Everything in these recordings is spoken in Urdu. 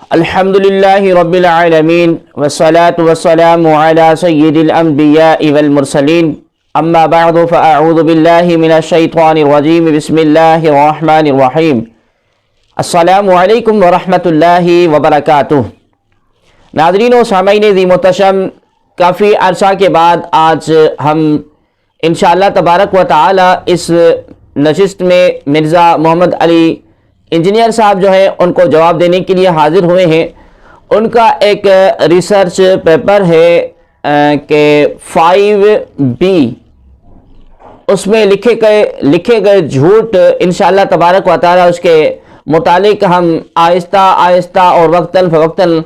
الحمدللہ رب العالمین والصلاة والسلام علی سید الانبیاء والمرسلین اما بعد فاعوذ باللہ من الشیطان الرجیم بسم اللہ الرحمن الرحیم السلام علیکم ورحمۃ اللہ وبرکاتہ۔ ناظرین و سامعین ذی محتشم، کافی عرصہ کے بعد آج ہم انشاءاللہ تبارک و تعالی اس نشست میں مرزا محمد علی انجینئر صاحب جو ہے ان کو جواب دینے کے لیے حاضر ہوئے ہیں۔ ان کا ایک ریسرچ پیپر ہے کہ 5B، اس میں لکھے گئے جھوٹ انشاءاللہ تبارک و تعالی اس کے متعلق ہم آہستہ آہستہ اور وقتاً فوقتاً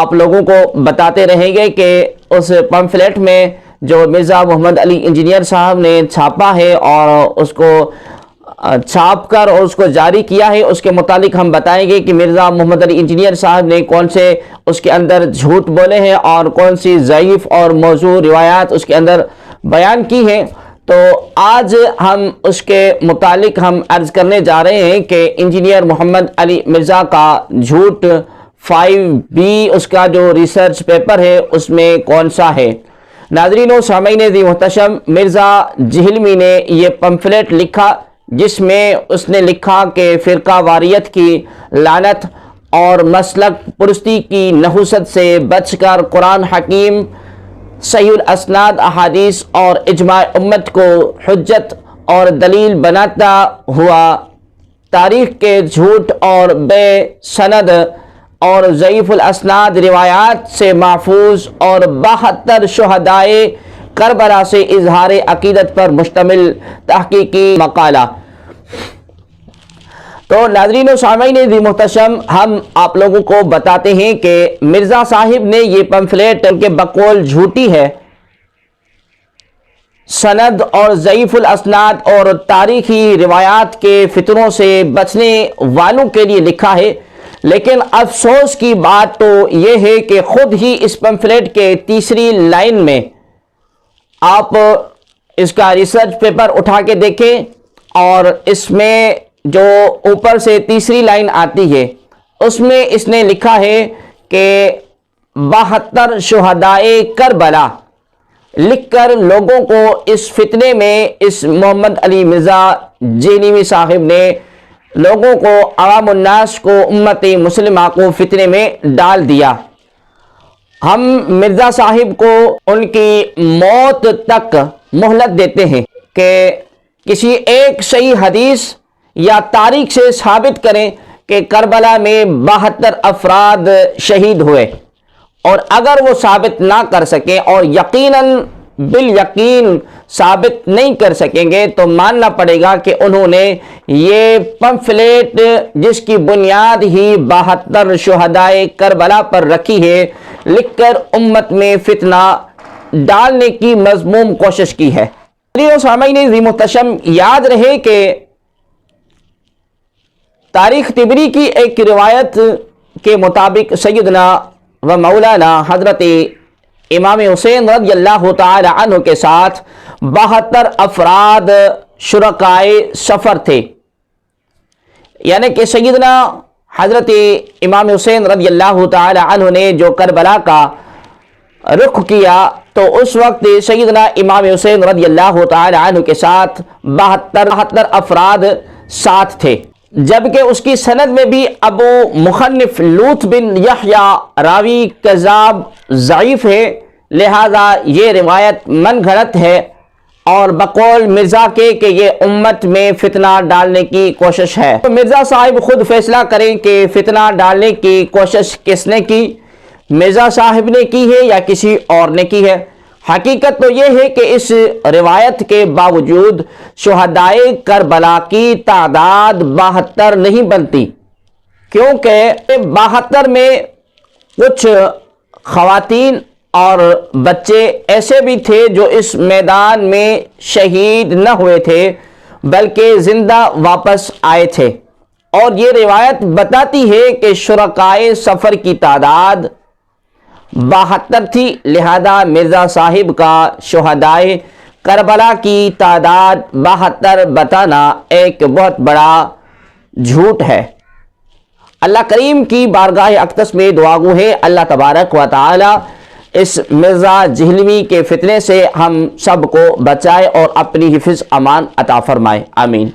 آپ لوگوں کو بتاتے رہیں گے کہ اس پمفلیٹ میں جو مرزا محمد علی انجینئر صاحب نے چھاپا ہے اور اس کو چھاپ کر اور اس کو جاری کیا ہے، اس کے متعلق ہم بتائیں گے کہ مرزا محمد علی انجینئر صاحب نے کون سے اس کے اندر جھوٹ بولے ہیں اور کون سی ضعیف اور موضوع روایات اس کے اندر بیان کی ہیں۔ تو آج ہم اس کے متعلق ہم عرض کرنے جا رہے ہیں کہ انجینئر محمد علی مرزا کا جھوٹ 5B اس کا جو ریسرچ پیپر ہے اس میں کون سا ہے۔ ناظرین و سامعین ذی محتشم، مرزا جہلمی نے یہ پمفلیٹ لکھا جس میں اس نے لکھا کہ فرقہ واریت کی لعنت اور مسلک پرستی کی نحوست سے بچ کر قرآن حکیم، صحیح الاسناد احادیث اور اجماع امت کو حجت اور دلیل بناتا ہوا تاریخ کے جھوٹ اور بے سند اور ضعیف الاسناد روایات سے محفوظ اور 72 شہدائے کربلا سے اظہار عقیدت پر مشتمل تحقیقی مقالہ۔ تو ناظرین و سامعین ذی محتشم، ہم آپ لوگوں کو بتاتے ہیں کہ مرزا صاحب نے یہ پمفلیٹ ان کے بقول جھوٹی ہے، سند اور ضعیف الاسناد اور تاریخی روایات کے فتنوں سے بچنے والوں کے لیے لکھا ہے۔ لیکن افسوس کی بات تو یہ ہے کہ خود ہی اس پمفلیٹ کے تیسری لائن میں آپ اس کا ریسرچ پیپر اٹھا کے دیکھیں اور اس میں جو اوپر سے تیسری لائن آتی ہے اس میں اس نے لکھا ہے کہ 72 شہدائے کربلا لکھ کر لوگوں کو اس فتنے میں اس محمد علی مرزا جہلمی صاحب نے لوگوں کو، عوام الناس کو، امت مسلمہ کو فتنے میں ڈال دیا۔ ہم مرزا صاحب کو ان کی موت تک مہلت دیتے ہیں کہ کسی ایک صحیح حدیث یا تاریخ سے ثابت کریں کہ کربلا میں 72 افراد شہید ہوئے، اور اگر وہ ثابت نہ کر سکیں اور یقیناً بالیقین ثابت نہیں کر سکیں گے تو ماننا پڑے گا کہ انہوں نے یہ پمفلیٹ جس کی بنیاد ہی 72 شہدائے کربلا پر رکھی ہے لکھ کر امت میں فتنہ ڈالنے کی مذموم کوشش کی ہے۔ سامعین ذی محتشم، یاد رہے کہ تاریخ طبری کی ایک روایت کے مطابق سیدنا و مولانا حضرت امام حسین رضی اللہ تعالی عنہ کے ساتھ 72 افراد شرکائے سفر تھے، یعنی کہ سیدنا حضرت امام حسین رضی اللہ تعالی عنہ نے جو کربلا کا رخ کیا تو اس وقت سیدنا امام حسین رضی اللہ تعالی عنہ کے ساتھ 72 افراد ساتھ تھے، جبکہ اس کی سند میں بھی ابو مخنف لوط بن یحییٰ راوی کذاب ضعیف ہے، لہذا یہ روایت من گھڑت ہے اور بقول مرزا کے کہ یہ امت میں فتنہ ڈالنے کی کوشش ہے۔ تو مرزا صاحب خود فیصلہ کریں کہ فتنہ ڈالنے کی کوشش کس نے کی، مرزا صاحب نے کی ہے یا کسی اور نے کی ہے۔ حقیقت تو یہ ہے کہ اس روایت کے باوجود شہدائے کربلا کی تعداد 72 نہیں بنتی، کیونکہ 72 میں کچھ خواتین اور بچے ایسے بھی تھے جو اس میدان میں شہید نہ ہوئے تھے بلکہ زندہ واپس آئے تھے، اور یہ روایت بتاتی ہے کہ شرکائے سفر کی تعداد 72 تھی، لہذا مرزا صاحب کا شہدائے کربلا کی تعداد 72 بتانا ایک بہت بڑا جھوٹ ہے۔ اللہ کریم کی بارگاہ اقدس میں دعا گو ہے اللہ تبارک و تعالی اس مرزا جہلوی کے فتنے سے ہم سب کو بچائے اور اپنی حفظ امان عطا فرمائے، آمین۔